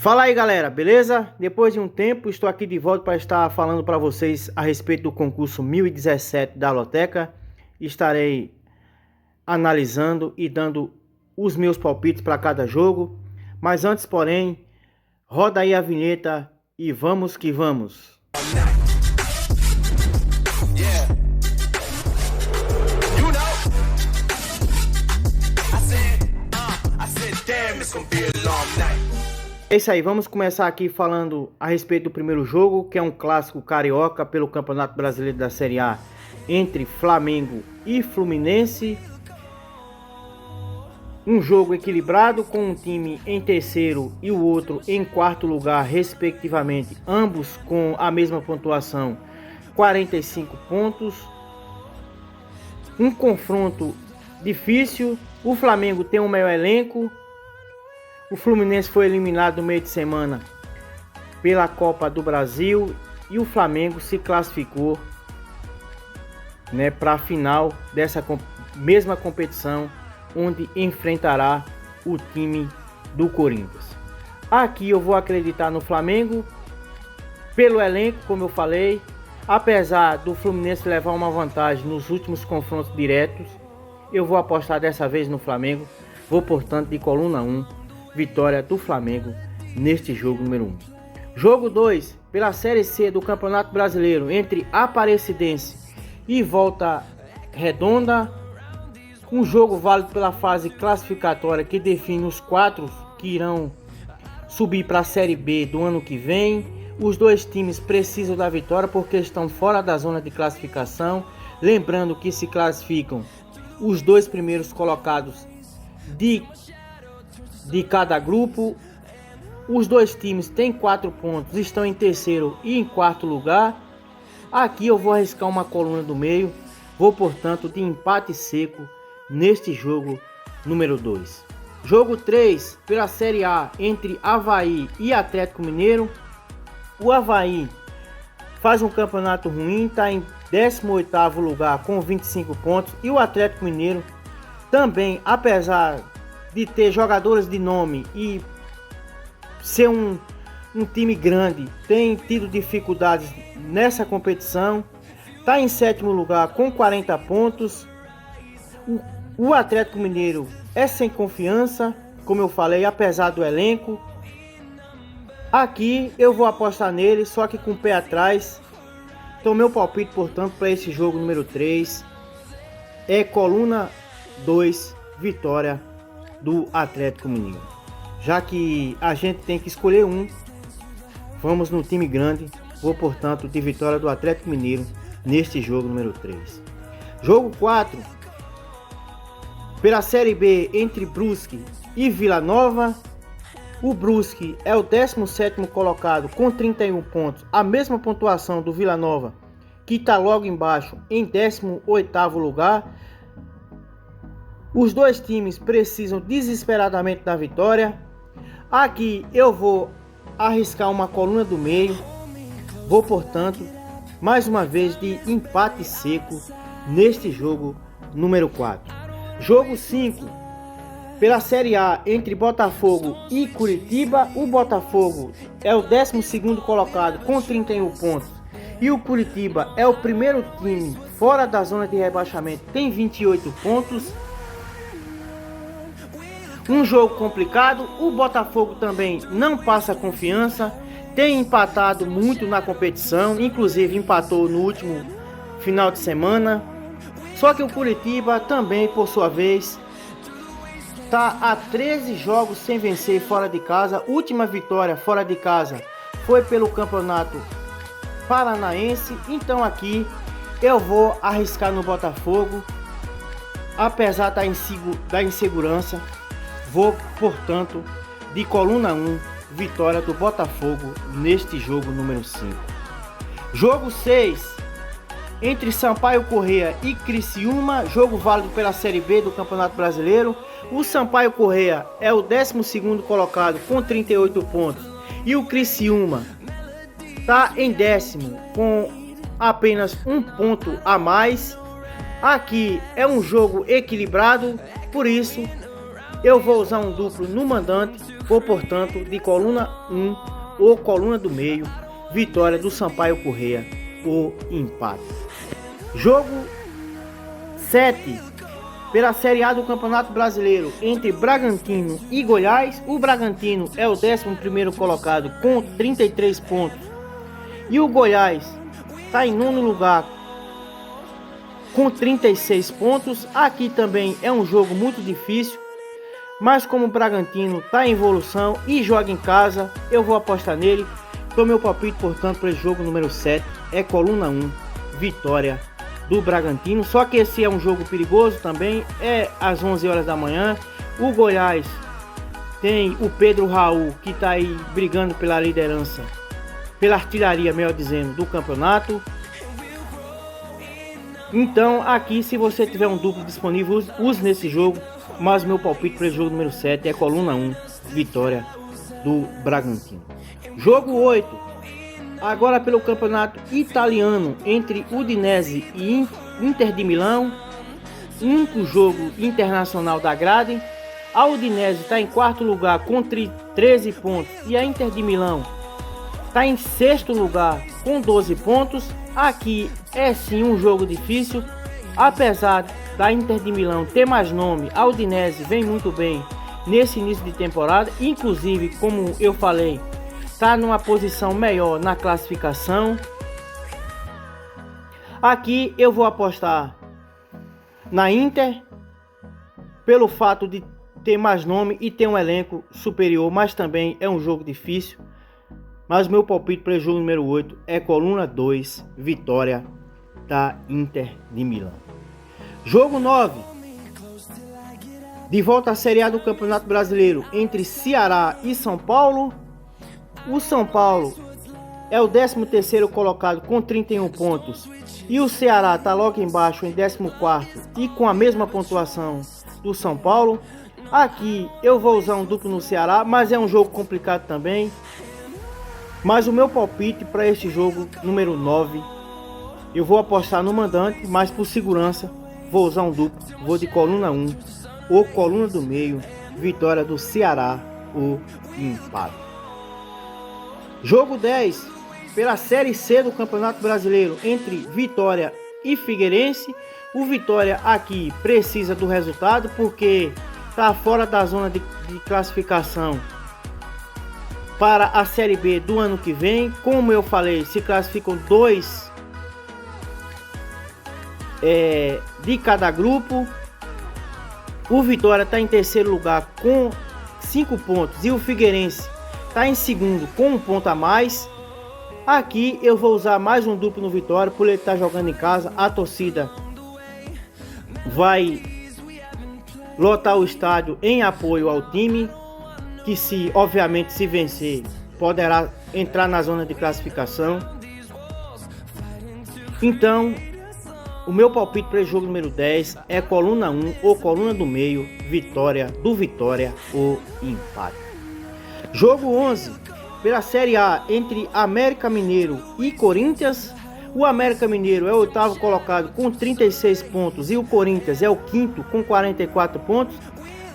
Fala aí galera, beleza? Depois de um tempo estou aqui de volta para estar falando para vocês a respeito do concurso 1017 da Loteca. Estarei analisando e dando os meus palpites para cada jogo. Mas antes, porém, roda aí a vinheta e vamos que vamos! É isso aí, vamos começar aqui falando a respeito do primeiro jogo, que é um clássico carioca pelo Campeonato Brasileiro da Série A entre Flamengo e Fluminense. Um jogo equilibrado com um time em terceiro e o outro em quarto lugar, respectivamente, ambos com a mesma pontuação, 45 pontos. Um confronto difícil, o Flamengo tem um melhor elenco. O Fluminense foi eliminado no meio de semana pela Copa do Brasil e o Flamengo se classificou, para a final dessa mesma competição, onde enfrentará o time do Corinthians. Aqui eu vou acreditar no Flamengo pelo elenco, como eu falei, apesar do Fluminense levar uma vantagem nos últimos confrontos diretos. Eu vou apostar dessa vez no Flamengo, vou portanto de coluna 1. Vitória do Flamengo neste jogo número 1. Jogo 2, pela Série C do Campeonato Brasileiro, entre Aparecidense e Volta Redonda. Um jogo válido pela fase classificatória que define os 4 que irão subir para a Série B do ano que vem. Os dois times precisam da vitória porque estão fora da zona de classificação. Lembrando que se classificam os 2 primeiros colocados de cada grupo. Os dois times têm 4 pontos, estão em terceiro e em quarto lugar. Aqui eu vou arriscar uma coluna do meio, vou portanto de empate seco neste jogo número 2. Jogo 3 pela Série A entre Avaí e Atlético Mineiro. O Avaí faz um campeonato ruim, está em 18º lugar com 25 pontos, e o Atlético Mineiro também, apesar de ter jogadores de nome e ser um time grande, tem tido dificuldades nessa competição. Está em 7º lugar com 40 pontos. O Atlético Mineiro é sem confiança, como eu falei, apesar do elenco. Aqui eu vou apostar nele, só que com o pé atrás. Então meu palpite, portanto, para esse jogo número 3 é coluna 2, vitória do Atlético Mineiro. Já que a gente tem que escolher um, vamos no time grande. Vou portanto de vitória do Atlético Mineiro neste jogo número 3. Jogo 4 pela Série B entre Brusque e Vila Nova. O Brusque é o 17º colocado com 31 pontos, a mesma pontuação do Vila Nova, que está logo embaixo em 18º lugar. Os dois times precisam desesperadamente da vitória. Aqui eu vou arriscar uma coluna do meio. Vou, portanto, mais uma vez de empate seco neste jogo número 4. Jogo 5 pela Série A entre Botafogo e Curitiba. O Botafogo é o 12º colocado com 31 pontos. E o Curitiba é o primeiro time fora da zona de rebaixamento, tem 28 pontos. Um jogo complicado, o Botafogo também não passa confiança, tem empatado muito na competição, inclusive empatou no último final de semana. Só que o Curitiba também, por sua vez, está há 13 jogos sem vencer fora de casa. Última vitória fora de casa foi pelo Campeonato Paranaense. Então aqui eu vou arriscar no Botafogo, apesar da insegurança. Vou, portanto, de coluna 1, vitória do Botafogo neste jogo número 5. Jogo 6, entre Sampaio Corrêa e Criciúma, jogo válido pela Série B do Campeonato Brasileiro. O Sampaio Corrêa é o 12º colocado com 38 pontos. E o Criciúma está em 10º com apenas 1 ponto a mais. Aqui é um jogo equilibrado, por isso eu vou usar um duplo no mandante, vou portanto de coluna 1 ou coluna do meio, vitória do Sampaio Corrêa ou empate. Jogo 7 pela Série A do Campeonato Brasileiro entre Bragantino e Goiás. O Bragantino é o 11º colocado com 33 pontos e o Goiás está em nono lugar com 36 pontos. Aqui também é um jogo muito difícil, mas como o Bragantino está em evolução e joga em casa, eu vou apostar nele. Então meu palpite, portanto, para esse jogo número 7 é coluna 1, vitória do Bragantino. Só que esse é um jogo perigoso também, é às 11 horas da manhã. O Goiás tem o Pedro Raul, que está aí brigando pela liderança, pela artilharia, melhor dizendo, do campeonato. Então aqui, se você tiver um duplo disponível, use nesse jogo. Mas meu palpite para o jogo número 7 é coluna 1, vitória do Bragantino. Jogo 8, agora pelo campeonato italiano, entre Udinese e Inter de Milão. Único jogo internacional da grade. A Udinese está em quarto lugar com 13 pontos e a Inter de Milão está em sexto lugar com 12 pontos. Aqui é sim um jogo difícil, apesar da Inter de Milão ter mais nome. A Udinese vem muito bem nesse início de temporada, inclusive, como eu falei, está numa posição melhor na classificação. Aqui eu vou apostar na Inter pelo fato de ter mais nome e ter um elenco superior, mas também é um jogo difícil. Mas meu palpite para o jogo número 8 é coluna 2, vitória da Inter de Milão. Jogo 9, de volta à Série A do Campeonato Brasileiro, entre Ceará e São Paulo. O São Paulo é o 13º colocado com 31 pontos e o Ceará está logo embaixo em 14º e com a mesma pontuação do São Paulo. Aqui eu vou usar um duplo no Ceará, mas é um jogo complicado também. Mas o meu palpite para esse jogo número 9, eu vou apostar no mandante, mas por segurança vou usar um duplo, vou de coluna 1 ou coluna do meio, vitória do Ceará ou empate. Jogo 10 pela Série C do Campeonato Brasileiro entre Vitória e Figueirense. O Vitória aqui precisa do resultado porque está fora da zona de classificação para a Série B do ano que vem. Como eu falei, se classificam 2 de cada grupo. O Vitória está em terceiro lugar com 5 pontos e o Figueirense está em segundo com 1 ponto a mais. Aqui eu vou usar mais um duplo no Vitória, por ele estar jogando em casa. A torcida vai lotar o estádio em apoio ao time, que obviamente se vencer, poderá entrar na zona de classificação. Então, o meu palpite para o jogo número 10 é coluna 1 ou coluna do meio, vitória do Vitória ou empate. Jogo 11 pela Série A entre América Mineiro e Corinthians. O América Mineiro é o 8º colocado com 36 pontos e o Corinthians é o 5º com 44 pontos.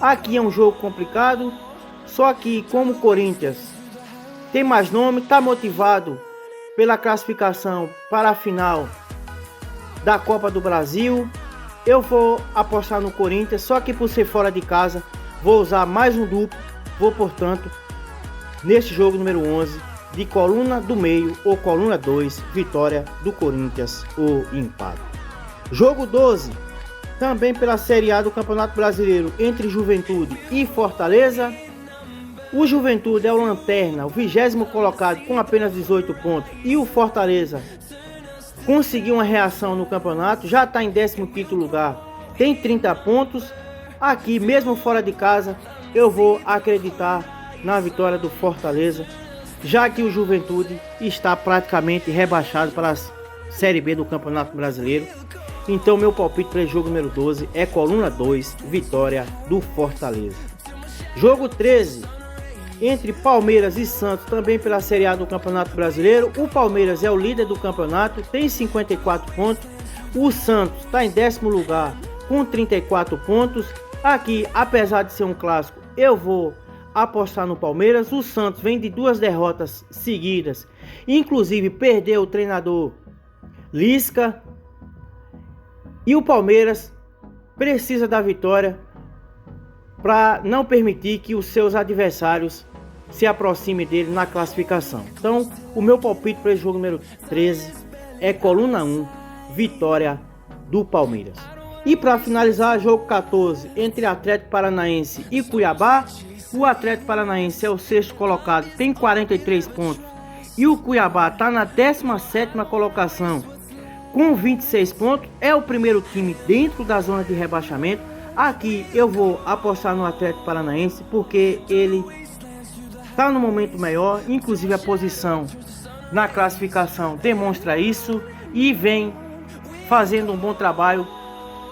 Aqui é um jogo complicado, só que como o Corinthians tem mais nome, está motivado pela classificação para a final da Copa do Brasil, eu vou apostar no Corinthians, só que por ser fora de casa, vou usar mais um duplo, vou portanto, neste jogo número 11, de coluna do meio ou coluna 2, vitória do Corinthians ou empate. Jogo 12, também pela Série A do Campeonato Brasileiro, entre Juventude e Fortaleza. O Juventude é o lanterna, o 20º colocado com apenas 18 pontos, e o Fortaleza conseguiu uma reação no campeonato, já está em 15º lugar, tem 30 pontos. Aqui, mesmo fora de casa, eu vou acreditar na vitória do Fortaleza, já que o Juventude está praticamente rebaixado para a Série B do Campeonato Brasileiro. Então meu palpite para o jogo número 12 é coluna 2, vitória do Fortaleza. Jogo 13, entre Palmeiras e Santos, também pela Série A do Campeonato Brasileiro. O Palmeiras é o líder do campeonato, tem 54 pontos. O Santos está em 10º lugar com 34 pontos. Aqui, apesar de ser um clássico, eu vou apostar no Palmeiras. O Santos vem de 2 derrotas seguidas, inclusive perdeu o treinador Lisca, e o Palmeiras precisa da vitória para não permitir que os seus adversários se aproximem dele na classificação. Então, o meu palpite para esse jogo número 13 é coluna 1, vitória do Palmeiras. E para finalizar, jogo 14 entre Atlético Paranaense e Cuiabá. O Atlético Paranaense é o 6º colocado, tem 43 pontos. E o Cuiabá está na 17ª colocação com 26 pontos. É o primeiro time dentro da zona de rebaixamento. Aqui eu vou apostar no Atlético Paranaense porque ele está no momento melhor. Inclusive a posição na classificação demonstra isso. E vem fazendo um bom trabalho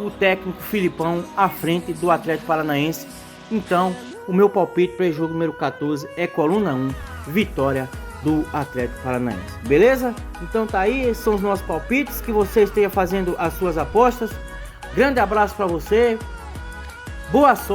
o técnico Filipão à frente do Atlético Paranaense. Então, o meu palpite para o jogo número 14 é coluna 1, vitória do Atlético Paranaense. Beleza? Então tá aí, esses são os nossos palpites. Que você esteja fazendo as suas apostas. Grande abraço para você. Boa sorte.